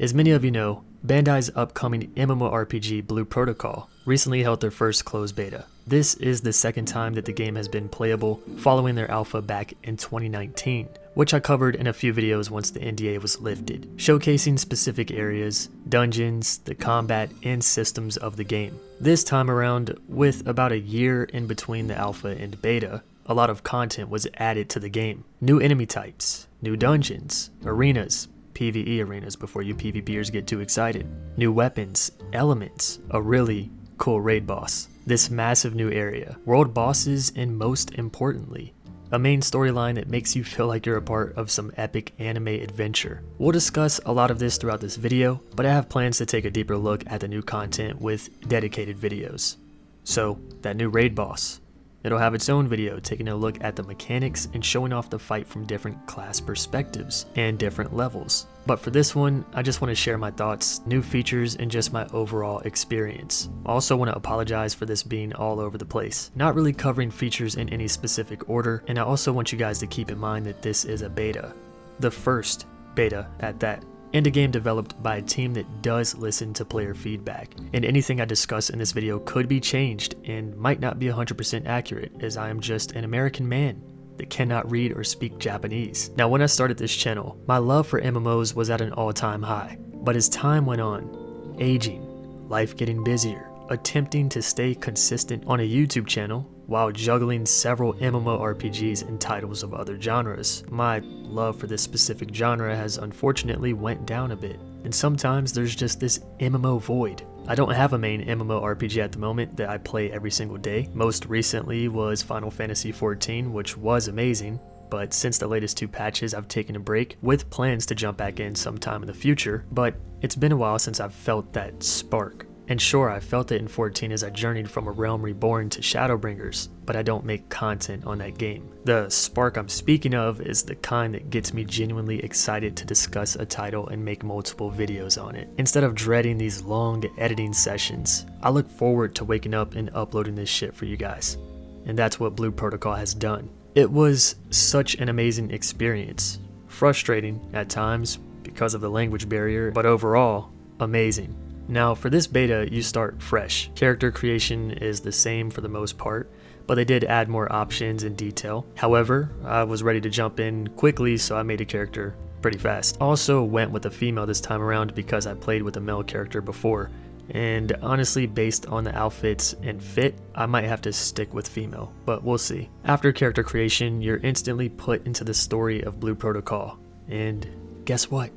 As many of you know, Bandai's upcoming MMORPG Blue Protocol recently held their first closed beta. This is the second time that the game has been playable following their alpha back in 2019, which I covered in a few videos once the NDA was lifted, showcasing specific areas, dungeons, the combat, and systems of the game. This time around, with about a year in between the alpha and beta, a lot of content was added to the game. New enemy types, new dungeons, arenas, PvE arenas before you PvPers get too excited, new weapons, elements, a really cool raid boss, this massive new area, world bosses, and most importantly, a main storyline that makes you feel like you're a part of some epic anime adventure. We'll discuss a lot of this throughout this video, but I have plans to take a deeper look at the new content with dedicated videos. So, that new raid boss. It'll have its own video taking a look at the mechanics and showing off the fight from different class perspectives and different levels. But for this one, I just want to share my thoughts, new features, and just my overall experience. I also want to apologize for this being all over the place, not really covering features in any specific order, and I also want you guys to keep in mind that this is a beta. The first beta at that. And a game developed by a team that does listen to player feedback. And anything I discuss in this video could be changed and might not be 100% accurate, as I am just an American man that cannot read or speak Japanese. Now, when I started this channel, my love for MMOs was at an all-time high. But as time went on, aging, life getting busier, attempting to stay consistent on a YouTube channel while juggling several MMORPGs and titles of other genres, my love for this specific genre has unfortunately went down a bit. And sometimes there's just this MMO void. I don't have a main MMORPG at the moment that I play every single day. Most recently was Final Fantasy XIV, which was amazing. But since the latest 2 patches, I've taken a break with plans to jump back in sometime in the future. But it's been a while since I've felt that spark. And sure, I felt it in 14 as I journeyed from A Realm Reborn to Shadowbringers, but I don't make content on that game. The spark I'm speaking of is the kind that gets me genuinely excited to discuss a title and make multiple videos on it. Instead of dreading these long editing sessions, I look forward to waking up and uploading this shit for you guys. And that's what Blue Protocol has done. It was such an amazing experience. Frustrating at times because of the language barrier, but overall, amazing. Now, for this beta, you start fresh. Character creation is the same for the most part, but they did add more options and detail. However, I was ready to jump in quickly, so I made a character pretty fast. Also went with a female this time around because I played with a male character before, and honestly, based on the outfits and fit, I might have to stick with female, but we'll see. After character creation, you're instantly put into the story of Blue Protocol, and guess what?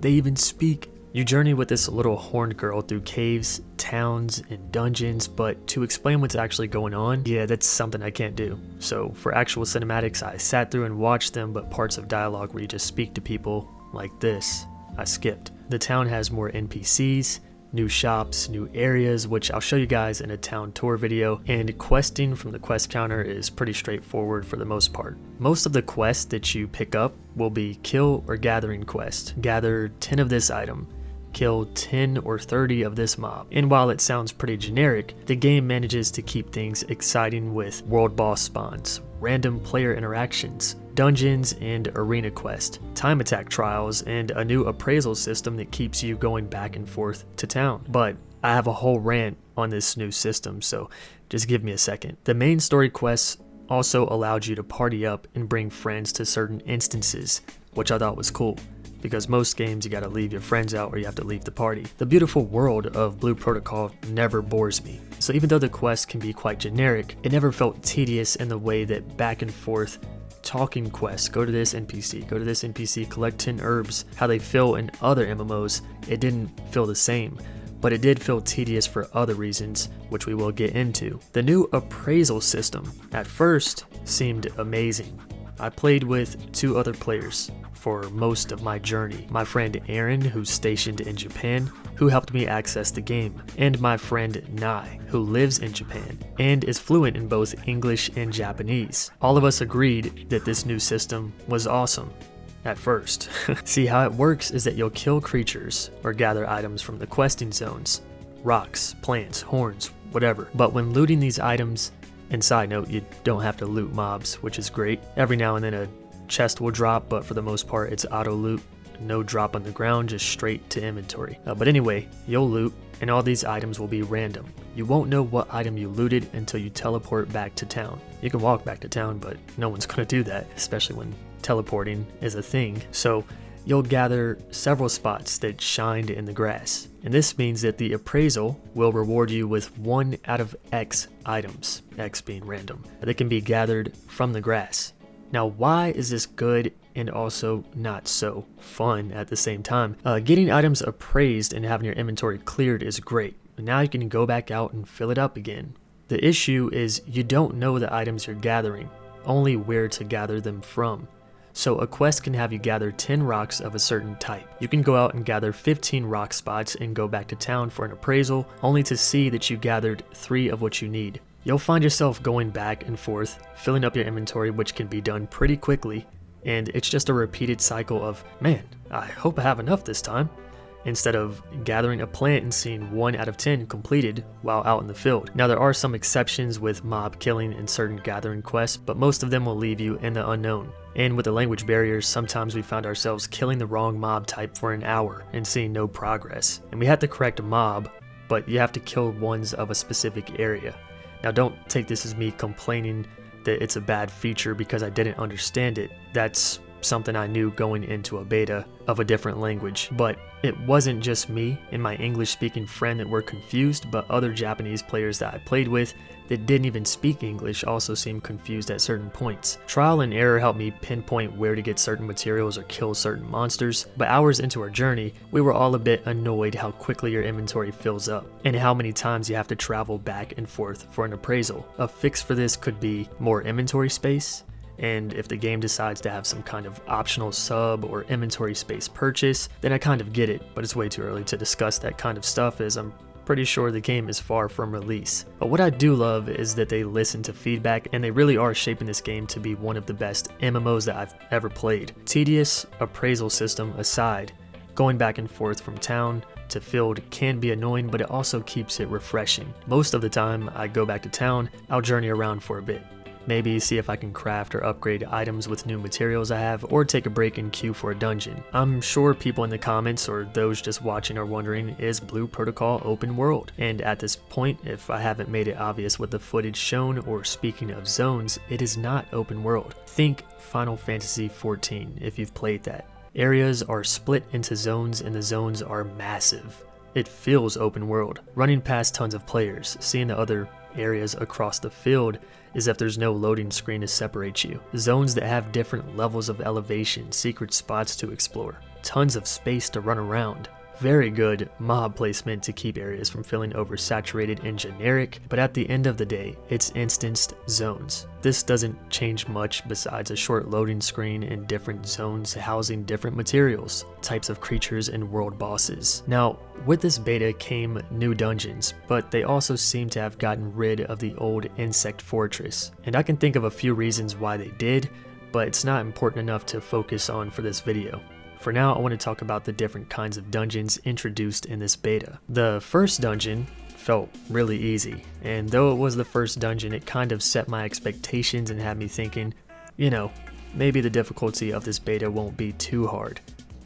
They even speak. You journey with this little horned girl through caves, towns, and dungeons, but to explain what's actually going on, yeah, that's something I can't do. So for actual cinematics, I sat through and watched them, but parts of dialogue where you just speak to people like this, I skipped. The town has more NPCs, new shops, new areas, which I'll show you guys in a town tour video, and questing from the quest counter is pretty straightforward for the most part. Most of the quests that you pick up will be kill or gathering quest. Gather 10 of this item. Kill 10 or 30 of this mob. And while it sounds pretty generic, the game manages to keep things exciting with world boss spawns, random player interactions, dungeons and arena quest, time attack trials, and a new appraisal system that keeps you going back and forth to town. But I have a whole rant on this new system, so just give me a second. The main story quests also allowed you to party up and bring friends to certain instances, which I thought was cool. Because most games you gotta leave your friends out or you have to leave the party. The beautiful world of Blue Protocol never bores me. So even though the quests can be quite generic, it never felt tedious in the way that back and forth talking quests, go to this NPC, go to this NPC, collect 10 herbs, how they feel in other MMOs, it didn't feel the same. But it did feel tedious for other reasons, which we will get into. The new appraisal system, at first, seemed amazing. I played with 2 other players for most of my journey. My friend Aaron, who's stationed in Japan, who helped me access the game, and my friend Nai, who lives in Japan and is fluent in both English and Japanese. All of us agreed that this new system was awesome. At first. See, how it works is that you'll kill creatures or gather items from the questing zones. Rocks, plants, horns, whatever. But when looting these items, and side note, you don't have to loot mobs, which is great. Every now and then a chest will drop, but for the most part it's auto loot. no drop on the ground, just straight to inventory. But anyway, you'll loot, and all these items will be random. You won't know what item you looted until you teleport back to town. You can walk back to town, but no one's gonna do that, especially when teleporting is a thing. So you'll gather several spots that shined in the grass. And this means that the appraisal will reward you with 1 out of X items, X being random, that can be gathered from the grass. Now, why is this good and also not so fun at the same time? Getting items appraised and having your inventory cleared is great. Now you can go back out and fill it up again. The issue is you don't know the items you're gathering, only where to gather them from. So a quest can have you gather 10 rocks of a certain type. You can go out and gather 15 rock spots and go back to town for an appraisal, only to see that you gathered 3 of what you need. You'll find yourself going back and forth, filling up your inventory, which can be done pretty quickly, and it's just a repeated cycle of, man, I hope I have enough this time, instead of gathering a plant and seeing 1 out of 10 completed while out in the field. Now, there are some exceptions with mob killing and certain gathering quests, but most of them will leave you in the unknown. And with the language barriers, sometimes we found ourselves killing the wrong mob type for an hour and seeing no progress. And we had the correct mob, but you have to kill ones of a specific area. Now, don't take this as me complaining that it's a bad feature because I didn't understand it. That's something I knew going into a beta of a different language. But it wasn't just me and my English speaking friend that were confused, but other Japanese players that I played with that didn't even speak English also seemed confused at certain points. Trial and error helped me pinpoint where to get certain materials or kill certain monsters, but hours into our journey, we were all a bit annoyed how quickly your inventory fills up and how many times you have to travel back and forth for an appraisal. A fix for this could be more inventory space, and if the game decides to have some kind of optional sub or inventory space purchase, then I kind of get it, but it's way too early to discuss that kind of stuff as I'm pretty sure the game is far from release. But what I do love is that they listen to feedback and they really are shaping this game to be one of the best MMOs that I've ever played. Tedious appraisal system aside, going back and forth from town to field can be annoying, but it also keeps it refreshing. Most of the time I go back to town, I'll journey around for a bit. Maybe see if I can craft or upgrade items with new materials I have, or take a break and queue for a dungeon. I'm sure people in the comments or those just watching are wondering, is Blue Protocol open world? And at this point, if I haven't made it obvious with the footage shown or speaking of zones, it is not open world. Think Final Fantasy XIV if you've played that. Areas are split into zones and the zones are massive. It feels open world. Running past tons of players, seeing the other areas across the field is if there's no loading screen to separate you. Zones that have different levels of elevation, secret spots to explore, tons of space to run around. Very good mob placement to keep areas from feeling oversaturated and generic, but at the end of the day, it's instanced zones. This doesn't change much besides a short loading screen and different zones housing different materials, types of creatures, and world bosses. Now, with this beta came new dungeons, but they also seem to have gotten rid of the old insect fortress. And I can think of a few reasons why they did, but it's not important enough to focus on for this video. For now, I want to talk about the different kinds of dungeons introduced in this beta. The first dungeon felt really easy, and though it was the first dungeon, it kind of set my expectations and had me thinking, you know, maybe the difficulty of this beta won't be too hard.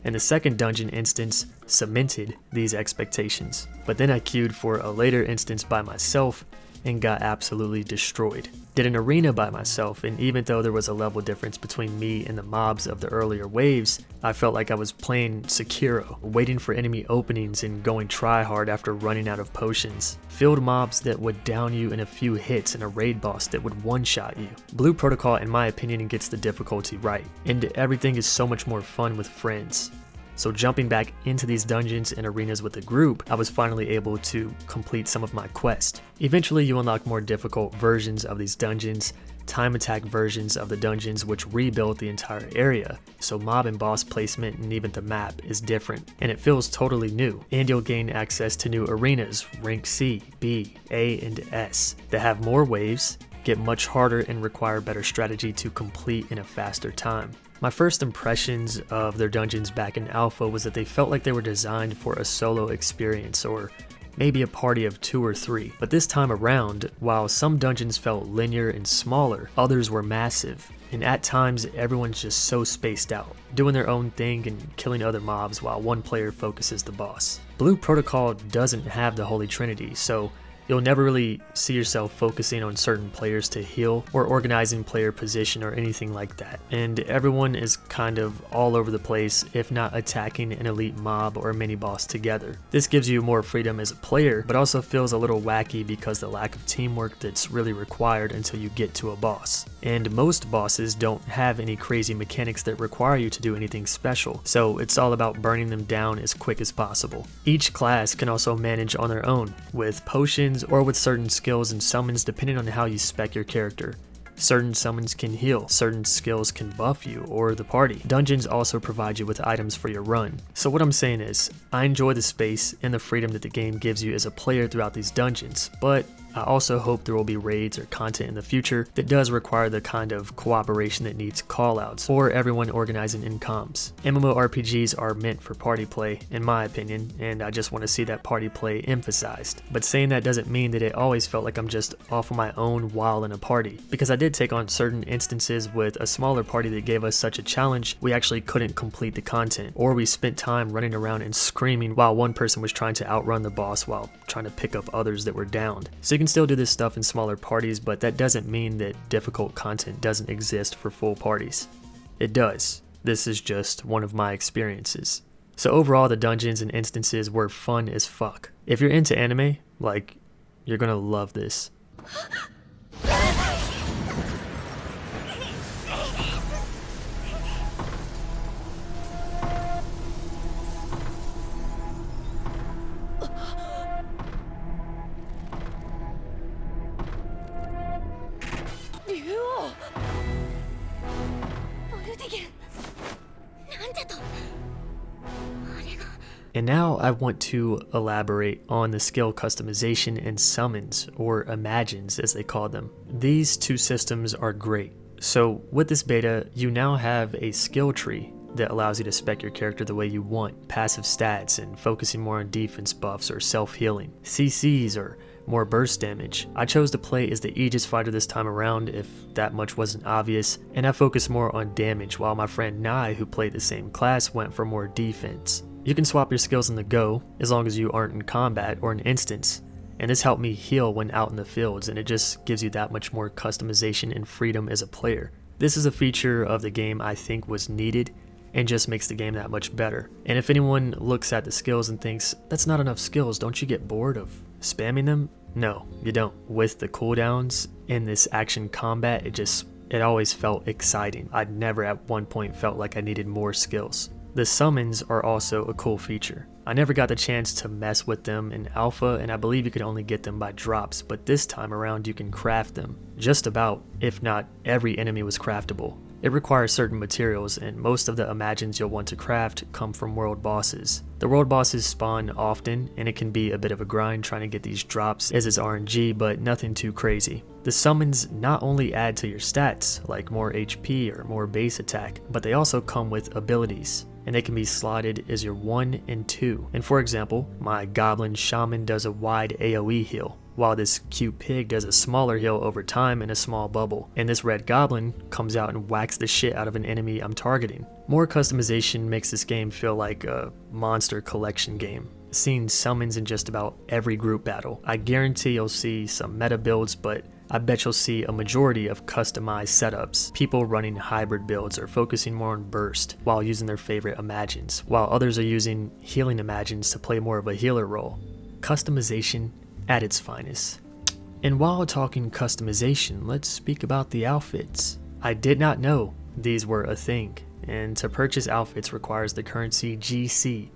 And the second dungeon instance cemented these expectations. But then I queued for a later instance by myself and got absolutely destroyed. Did an arena by myself, and even though there was a level difference between me and the mobs of the earlier waves, I felt like I was playing Sekiro, waiting for enemy openings and going try hard after running out of potions. Field mobs that would down you in a few hits and a raid boss that would one-shot you. Blue Protocol, in my opinion, gets the difficulty right, and everything is so much more fun with friends. So jumping back into these dungeons and arenas with a group, I was finally able to complete some of my quest. Eventually you unlock more difficult versions of these dungeons, time attack versions of the dungeons which rebuild the entire area, so mob and boss placement and even the map is different, and it feels totally new. And you'll gain access to new arenas, rank C, B, A, and S, that have more waves, get much harder, and require better strategy to complete in a faster time. My first impressions of their dungeons back in alpha was that they felt like they were designed for a solo experience or maybe a party of 2 or 3. But this time around, while some dungeons felt linear and smaller, others were massive. and at times everyone's just so spaced out, doing their own thing and killing other mobs while one player focuses the boss. Blue Protocol doesn't have the Holy Trinity, so you'll never really see yourself focusing on certain players to heal or organizing player position or anything like that. And everyone is kind of all over the place, if not attacking an elite mob or a mini boss together. This gives you more freedom as a player, but also feels a little wacky because the lack of teamwork that's really required until you get to a boss. And most bosses don't have any crazy mechanics that require you to do anything special, so it's all about burning them down as quick as possible. Each class can also manage on their own, with potions or with certain skills and summons depending on how you spec your character. Certain summons can heal, certain skills can buff you or the party. Dungeons also provide you with items for your run. So what I'm saying is, I enjoy the space and the freedom that the game gives you as a player throughout these dungeons, but I also hope there will be raids or content in the future that does require the kind of cooperation that needs callouts or everyone organizing in comms. MMORPGs are meant for party play, in my opinion, and I just want to see that party play emphasized. But saying that doesn't mean that it always felt like I'm just off on my own while in a party, because I did take on certain instances with a smaller party that gave us such a challenge we actually couldn't complete the content, or we spent time running around and screaming while one person was trying to outrun the boss while trying to pick up others that were downed. So you can still do this stuff in smaller parties, but that doesn't mean that difficult content doesn't exist for full parties. It does. This is just one of my experiences. So overall, the dungeons and instances were fun as fuck. If you're into anime, like, you're gonna love this. And now I want to elaborate on the skill customization and summons, or imagines as they call them. These two systems are great. So with this beta, you now have a skill tree that allows you to spec your character the way you want, passive stats and focusing more on defense buffs or self-healing, CCs or more burst damage. I chose to play as the Aegis fighter this time around if that much wasn't obvious, and I focused more on damage while my friend Nai, who played the same class, went for more defense. You can swap your skills on the go as long as you aren't in combat or an instance, and this helped me heal when out in the fields, and it just gives you that much more customization and freedom as a player. This is a feature of the game I think was needed and just makes the game that much better. And if anyone looks at the skills and thinks, that's not enough skills, don't you get bored of spamming them? No, you don't. With the cooldowns in this action combat, it always felt exciting. I'd never at one point felt like I needed more skills. The summons are also a cool feature. I never got the chance to mess with them in alpha, and I believe you could only get them by drops, but this time around you can craft them. Just about, if not every enemy was craftable. It requires certain materials, and most of the imagines you'll want to craft come from world bosses. The world bosses spawn often, and it can be a bit of a grind trying to get these drops as is RNG, but nothing too crazy. The summons not only add to your stats, like more HP or more base attack, but they also come with abilities, and they can be slotted as your 1 and 2. And for example, my Goblin Shaman does a wide AoE heal, while this cute pig does a smaller heal over time in a small bubble, and this red goblin comes out and whacks the shit out of an enemy I'm targeting. More customization makes this game feel like a monster collection game, seeing summons in just about every group battle. I guarantee you'll see some meta builds, but I bet you'll see a majority of customized setups, people running hybrid builds or focusing more on burst while using their favorite imagines, while others are using healing imagines to play more of a healer role. Customization at its finest. And while talking customization, let's speak about the outfits. I did not know these were a thing, and to purchase outfits requires the currency GC,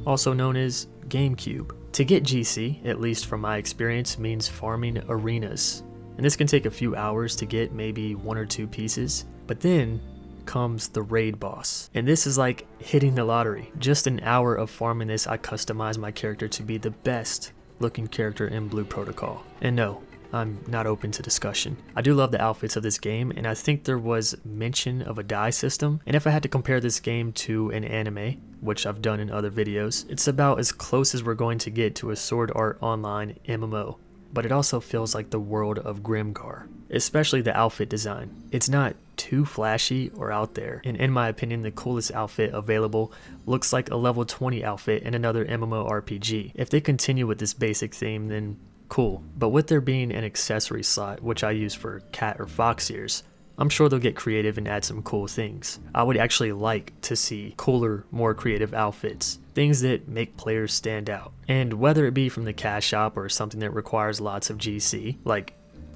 also known as GameCube. To get GC, at least from my experience, means farming arenas, and this can take a few hours to get maybe 1 or 2 pieces, but then comes the raid boss, and this is like hitting the lottery. Just an hour of farming this, I customized my character to be the best looking character in Blue Protocol. And no, I'm not open to discussion. I do love the outfits of this game, and I think there was mention of a dye system, and if I had to compare this game to an anime, which I've done in other videos, it's about as close as we're going to get to a Sword Art Online MMO. But it also feels like the world of Grimgar, especially the outfit design. It's not too flashy or out there, and in my opinion the coolest outfit available looks like a level 20 outfit in another MMORPG. If they continue with this basic theme, then cool, but with there being an accessory slot, which I use for cat or fox ears, I'm sure they'll get creative and add some cool things. I would actually like to see cooler, more creative outfits, things that make players stand out. And whether it be from the cash shop or something that requires lots of GC, like,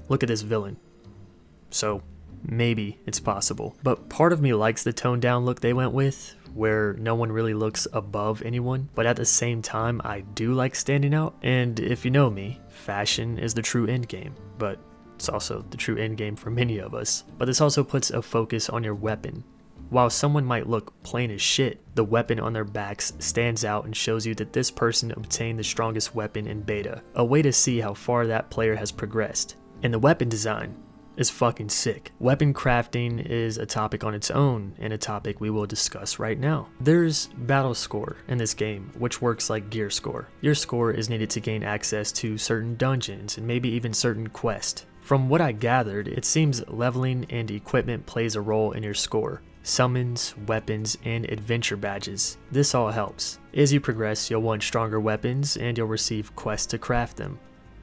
look at this villain. So, maybe it's possible. But part of me likes the toned down look they went with, where no one really looks above anyone, but at the same time I do like standing out. And if you know me, fashion is the true end game, but it's also the true end game for many of us. But this also puts a focus on your weapon. While someone might look plain as shit, the weapon on their backs stands out and shows you that this person obtained the strongest weapon in beta, a way to see how far that player has progressed. And the weapon design is fucking sick. Weapon crafting is a topic on its own, and a topic we will discuss right now. There's battle score in this game, which works like gear score. Your score is needed to gain access to certain dungeons and maybe even certain quests. From what I gathered, it seems leveling and equipment plays a role in your score. Summons, weapons, and adventure badges. This all helps. As you progress, you'll want stronger weapons and you'll receive quests to craft them.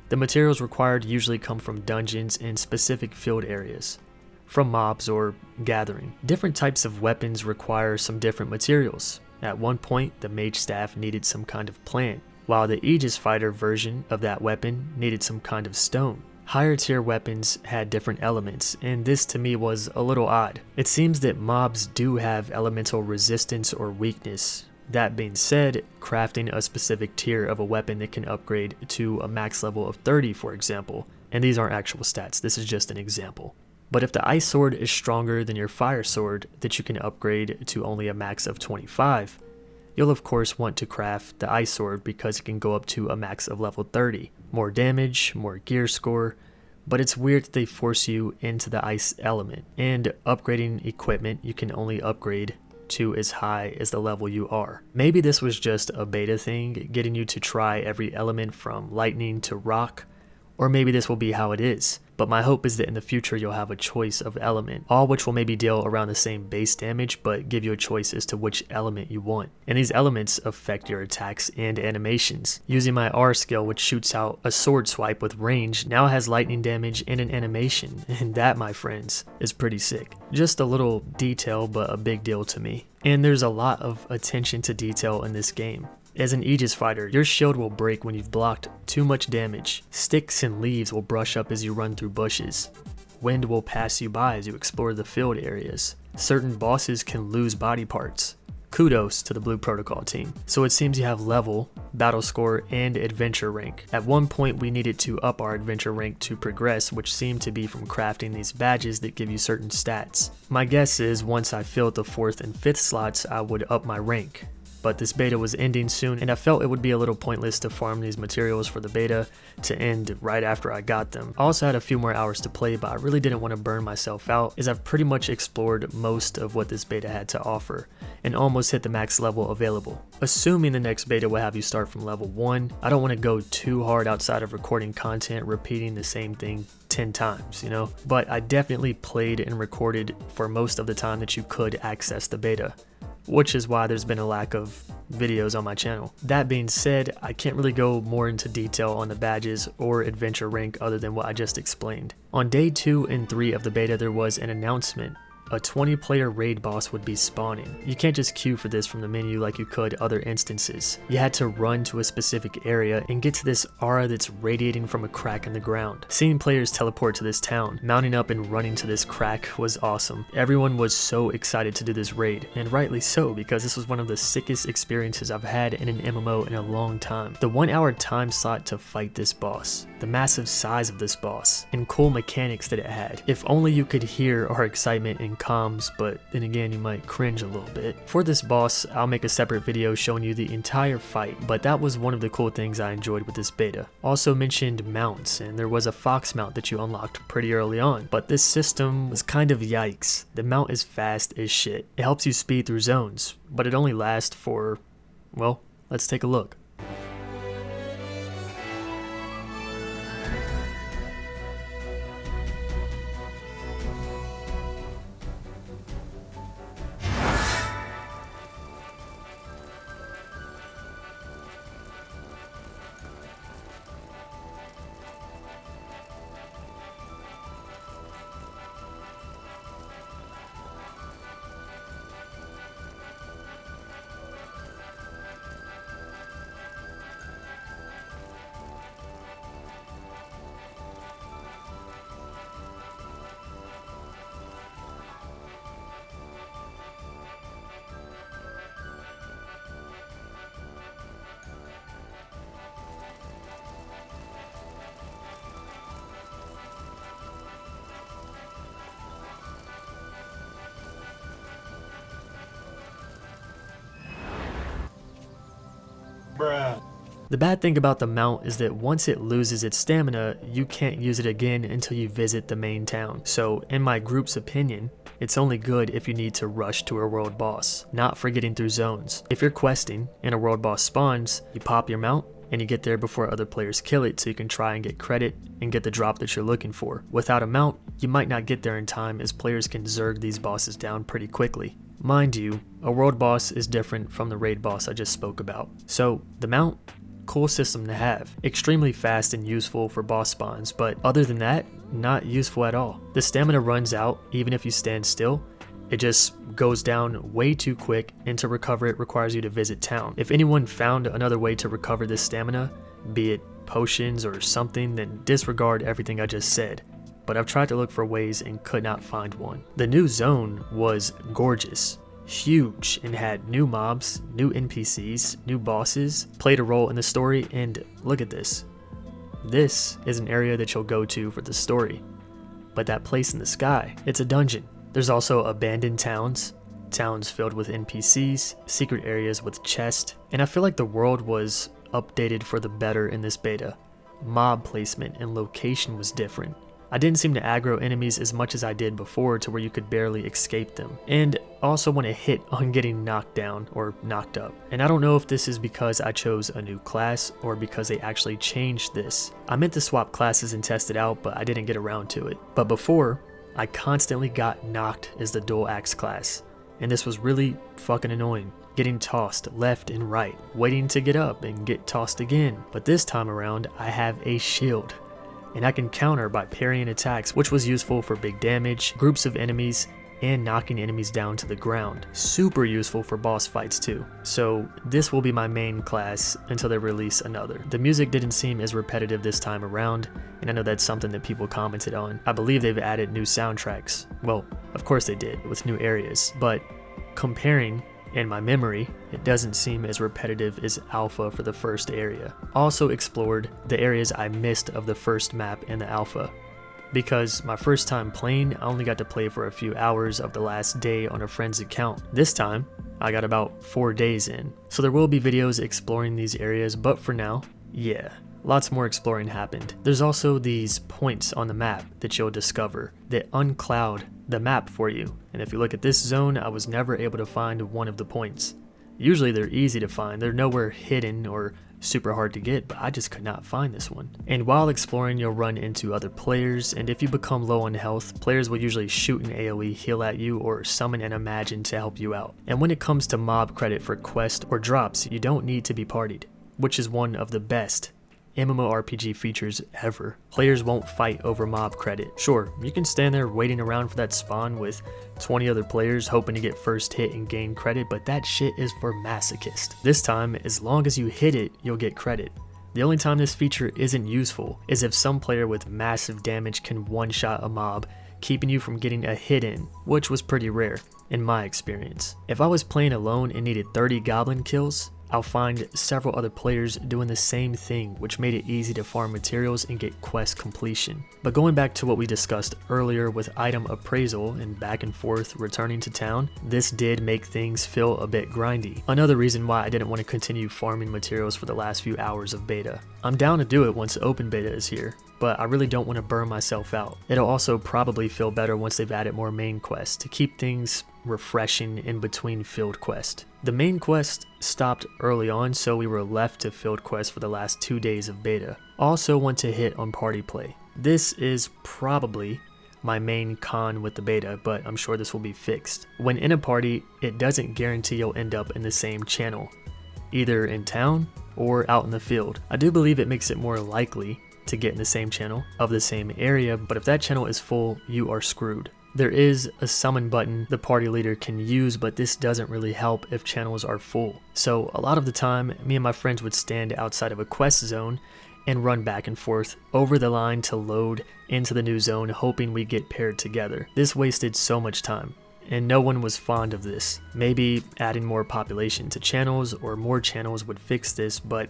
The materials required usually come from dungeons and specific field areas, from mobs or gathering. Different types of weapons require some different materials. At one point, the mage staff needed some kind of plant, while the Aegis fighter version of that weapon needed some kind of stone. Higher tier weapons had different elements, and this to me was a little odd. It seems that mobs do have elemental resistance or weakness. That being said, crafting a specific tier of a weapon that can upgrade to a max level of 30, for example, and these aren't actual stats, this is just an example. But if the ice sword is stronger than your fire sword that you can upgrade to only a max of 25, you'll of course want to craft the ice sword because it can go up to a max of level 30. More damage, more gear score, but it's weird that they force you into the ice element, and upgrading equipment you can only upgrade to as high as the level you are. Maybe this was just a beta thing, getting you to try every element from lightning to rock, or maybe this will be how it is. But my hope is that in the future you'll have a choice of element, all which will maybe deal around the same base damage, but give you a choice as to which element you want. And these elements affect your attacks and animations. Using my R skill, which shoots out a sword swipe with range, now has lightning damage and an animation, and that, my friends, is pretty sick. Just a little detail, but a big deal to me. And there's a lot of attention to detail in this game. As an Aegis fighter, your shield will break when you've blocked too much damage. Sticks and leaves will brush up as you run through bushes. Wind will pass you by as you explore the field areas. Certain bosses can lose body parts. Kudos to the Blue Protocol team. So it seems you have level, battle score, and adventure rank. At one point we needed to up our adventure rank to progress, which seemed to be from crafting these badges that give you certain stats. My guess is once I filled the 4th and 5th slots, I would up my rank. But this beta was ending soon, and I felt it would be a little pointless to farm these materials for the beta to end right after I got them. I also had a few more hours to play, but I really didn't want to burn myself out, as I've pretty much explored most of what this beta had to offer, and almost hit the max level available. Assuming the next beta will have you start from level 1, I don't want to go too hard outside of recording content, repeating the same thing 10 times, you know? But I definitely played and recorded for most of the time that you could access the beta, which is why there's been a lack of videos on my channel. That being said, I can't really go more into detail on the badges or adventure rank other than what I just explained. On day 2 and 3 of the beta, there was an announcement. A 20-player raid boss would be spawning. You can't just queue for this from the menu like you could other instances. You had to run to a specific area and get to this aura that's radiating from a crack in the ground. Seeing players teleport to this town, mounting up and running to this crack was awesome. Everyone was so excited to do this raid, and rightly so, because this was one of the sickest experiences I've had in an MMO in a long time. The 1-hour time slot to fight this boss, the massive size of this boss, and cool mechanics that it had. If only you could hear our excitement in comms, but then again you might cringe a little bit. For this boss, I'll make a separate video showing you the entire fight, but that was one of the cool things I enjoyed with this beta. Also mentioned mounts, and there was a fox mount that you unlocked pretty early on, but this system was kind of yikes. The mount is fast as shit. It helps you speed through zones, but it only lasts for, well, let's take a look. The bad thing about the mount is that once it loses its stamina, you can't use it again until you visit the main town. So in my group's opinion, it's only good if you need to rush to a world boss, not for getting through zones. If you're questing and a world boss spawns, you pop your mount and you get there before other players kill it so you can try and get credit and get the drop that you're looking for. Without a mount, you might not get there in time as players can zerg these bosses down pretty quickly. Mind you, a world boss is different from the raid boss I just spoke about. So the mount, cool system to have, extremely fast and useful for boss spawns, but other than that, not useful at all. The stamina runs out even if you stand still. It just goes down way too quick, and to recover it requires you to visit town. If anyone found another way to recover this stamina, be it potions or something, then disregard everything I just said. But I've tried to look for ways and could not find one. The new zone was gorgeous, huge, and had new mobs, new NPCs, new bosses, played a role in the story, and look at this. This is an area that you'll go to for the story. But that place in the sky, it's a dungeon. There's also abandoned towns, towns filled with NPCs, secret areas with chests, and I feel like the world was updated for the better in this beta. Mob placement and location was different. I didn't seem to aggro enemies as much as I did before to where you could barely escape them, and also want to hit on getting knocked down or knocked up. And I don't know if this is because I chose a new class or because they actually changed this. I meant to swap classes and test it out, but I didn't get around to it. But before, I constantly got knocked as the dual axe class, and this was really fucking annoying. Getting tossed left and right, waiting to get up and get tossed again. But this time around, I have a shield, and I can counter by parrying attacks, which was useful for big damage, groups of enemies, and knocking enemies down to the ground. Super useful for boss fights too. So this will be my main class until they release another. The music didn't seem as repetitive this time around, and I know that's something that people commented on. I believe they've added new soundtracks. Well, of course they did, with new areas, but comparing in my memory, it doesn't seem as repetitive as alpha for the first area. Also explored the areas I missed of the first map in the alpha. Because my first time playing, I only got to play for a few hours of the last day on a friend's account. This time, I got about 4 days in. So there will be videos exploring these areas, but for now, yeah, lots more exploring happened. There's also these points on the map that you'll discover that uncloud the map for you. And if you look at this zone, I was never able to find one of the points. Usually they're easy to find, they're nowhere hidden or super hard to get, but I just could not find this one. And while exploring, you'll run into other players, and if you become low on health, players will usually shoot an AoE heal at you or summon an Imagine to help you out. And when it comes to mob credit for quests or drops, you don't need to be partied, which is one of the best MMORPG features ever. Players won't fight over mob credit. Sure, you can stand there waiting around for that spawn with 20 other players hoping to get first hit and gain credit, but that shit is for masochists. This time, as long as you hit it, you'll get credit. The only time this feature isn't useful is if some player with massive damage can one-shot a mob, keeping you from getting a hit in, which was pretty rare, in my experience. If I was playing alone and needed 30 goblin kills, I'll find several other players doing the same thing, which made it easy to farm materials and get quest completion. But going back to what we discussed earlier with item appraisal and back and forth returning to town, this did make things feel a bit grindy. Another reason why I didn't want to continue farming materials for the last few hours of beta. I'm down to do it once open beta is here, but I really don't want to burn myself out. It'll also probably feel better once they've added more main quests to keep things refreshing in between field quests. The main quest stopped early on, so we were left to field quests for the last 2 days of beta. Also want to hit on party play. This is probably my main con with the beta, but I'm sure this will be fixed. When in a party, it doesn't guarantee you'll end up in the same channel, either in town or out in the field. I do believe it makes it more likely to get in the same channel of the same area, but if that channel is full, you are screwed. There is a summon button the party leader can use, but this doesn't really help if channels are full. So a lot of the time, me and my friends would stand outside of a quest zone and run back and forth over the line to load into the new zone, hoping we get paired together. This wasted so much time, and no one was fond of this. Maybe adding more population to channels or more channels would fix this, but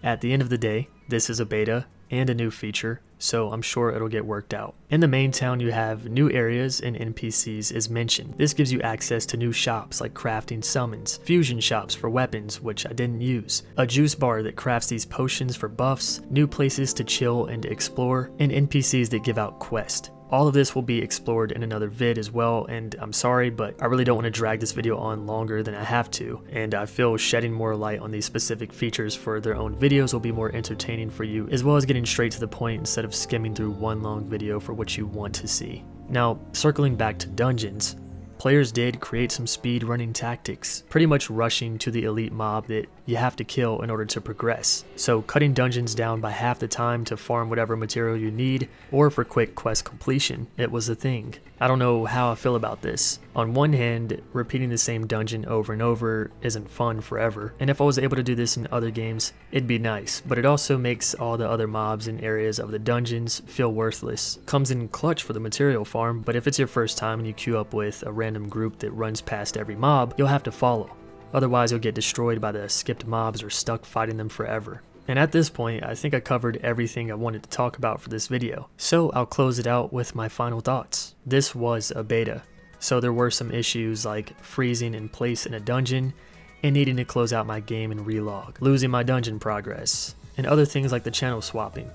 At the end of the day, this is a beta and a new feature, so I'm sure it'll get worked out. In the main town, you have new areas and NPCs as mentioned. This gives you access to new shops like crafting summons, fusion shops for weapons, which I didn't use, a juice bar that crafts these potions for buffs, new places to chill and explore, and NPCs that give out quests. All of this will be explored in another vid as well, and I'm sorry, but I really don't want to drag this video on longer than I have to, and I feel shedding more light on these specific features for their own videos will be more entertaining for you, as well as getting straight to the point instead of skimming through one long video for what you want to see. Now, circling back to dungeons, players did create some speed running tactics, pretty much rushing to the elite mob that you have to kill in order to progress. So cutting dungeons down by half the time to farm whatever material you need, or for quick quest completion, it was a thing. I don't know how I feel about this. On one hand, repeating the same dungeon over and over isn't fun forever, and if I was able to do this in other games, it'd be nice, but it also makes all the other mobs and areas of the dungeons feel worthless. Comes in clutch for the material farm, but if it's your first time and you queue up with a random group that runs past every mob, you'll have to follow. Otherwise, you'll get destroyed by the skipped mobs or stuck fighting them forever. And at this point, I think I covered everything I wanted to talk about for this video, so I'll close it out with my final thoughts. This was a beta, so there were some issues like freezing in place in a dungeon, and needing to close out my game and relog, losing my dungeon progress, and other things like the channel swapping.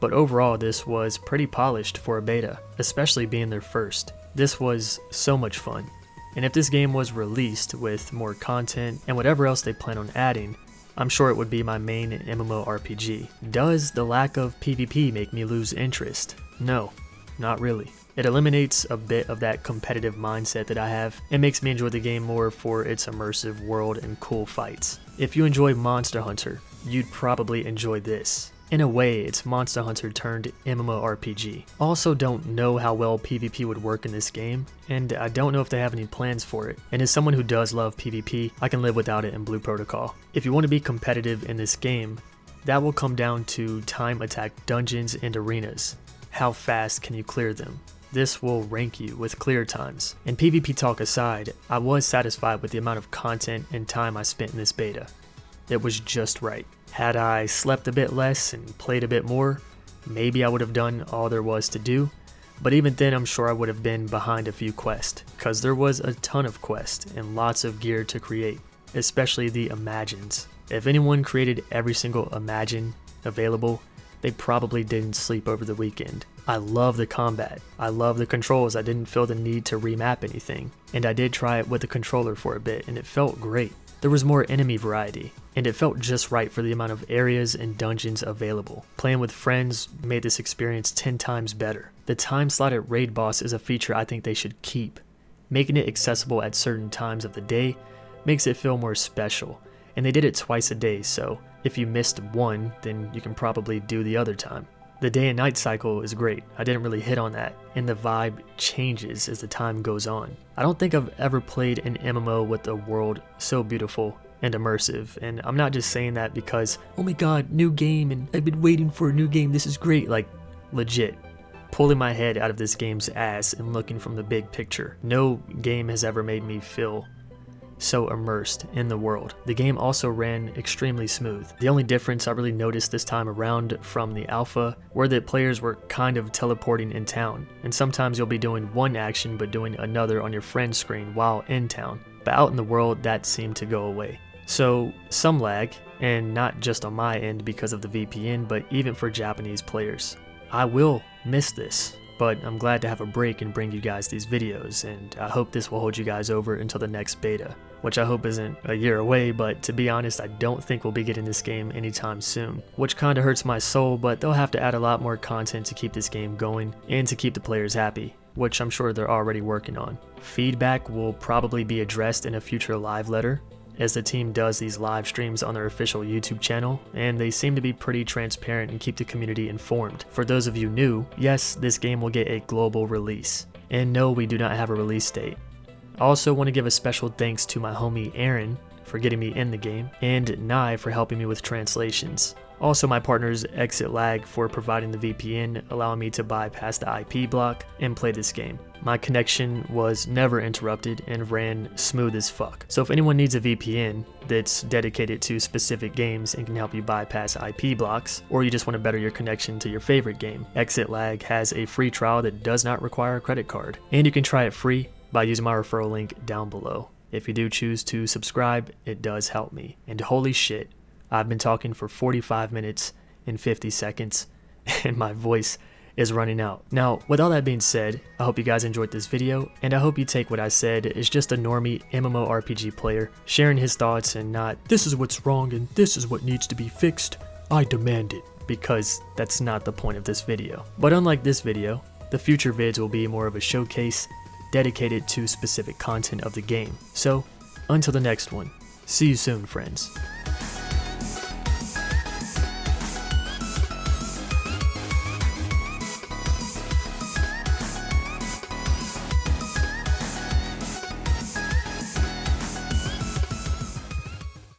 But overall, this was pretty polished for a beta, especially being their first. This was so much fun, and if this game was released with more content and whatever else they plan on adding, I'm sure it would be my main MMORPG. Does the lack of PvP make me lose interest? No, not really. It eliminates a bit of that competitive mindset that I have and makes me enjoy the game more for its immersive world and cool fights. If you enjoy Monster Hunter, you'd probably enjoy this. In a way, it's Monster Hunter turned MMORPG. Also don't know how well PvP would work in this game, and I don't know if they have any plans for it. And as someone who does love PvP, I can live without it in Blue Protocol. If you want to be competitive in this game, that will come down to time attack dungeons and arenas. How fast can you clear them? This will rank you with clear times. And PvP talk aside, I was satisfied with the amount of content and time I spent in this beta. It was just right. Had I slept a bit less and played a bit more, maybe I would have done all there was to do, but even then I'm sure I would have been behind a few quests, cause there was a ton of quests and lots of gear to create, especially the imagines. If anyone created every single imagine available, they probably didn't sleep over the weekend. I love the combat, I love the controls, I didn't feel the need to remap anything, and I did try it with the controller for a bit and it felt great. There was more enemy variety, and it felt just right for the amount of areas and dungeons available. Playing with friends made this experience 10 times better. The time-slotted raid boss is a feature I think they should keep. Making it accessible at certain times of the day makes it feel more special, and they did it twice a day, so if you missed one, then you can probably do the other time. The day and night cycle is great, I didn't really hit on that, and the vibe changes as the time goes on. I don't think I've ever played an MMO with a world so beautiful and immersive, and I'm not just saying that because, oh my god, new game and I've been waiting for a new game, this is great, like legit. Pulling my head out of this game's ass and looking from the big picture. No game has ever made me feel so immersed in the world. The game also ran extremely smooth. The only difference I really noticed this time around from the alpha were that players were kind of teleporting in town, and sometimes you'll be doing one action but doing another on your friend's screen while in town. But out in the world, that seemed to go away. So some lag, and not just on my end because of the VPN, but even for Japanese players. I will miss this, but I'm glad to have a break and bring you guys these videos, and I hope this will hold you guys over until the next beta, which I hope isn't a year away, but to be honest, I don't think we'll be getting this game anytime soon, which kinda hurts my soul, but they'll have to add a lot more content to keep this game going and to keep the players happy, which I'm sure they're already working on. Feedback will probably be addressed in a future live letter, as the team does these live streams on their official YouTube channel, and they seem to be pretty transparent and keep the community informed. For those of you new, yes, this game will get a global release, and no, we do not have a release date. I also want to give a special thanks to my homie Aaron for getting me in the game, and Nye for helping me with translations. Also, my partners Exit Lag for providing the VPN, allowing me to bypass the IP block and play this game. My connection was never interrupted and ran smooth as fuck. So if anyone needs a VPN that's dedicated to specific games and can help you bypass IP blocks, or you just want to better your connection to your favorite game, Exit Lag has a free trial that does not require a credit card. And you can try it free by using my referral link down below. If you do choose to subscribe, it does help me. And holy shit, I've been talking for 45 minutes and 50 seconds, and my voice is running out. Now, with all that being said, I hope you guys enjoyed this video, and I hope you take what I said as just a normie MMORPG player sharing his thoughts and not, this is what's wrong and this is what needs to be fixed, I demand it, because that's not the point of this video. But unlike this video, the future vids will be more of a showcase dedicated to specific content of the game. So, until the next one, see you soon, friends.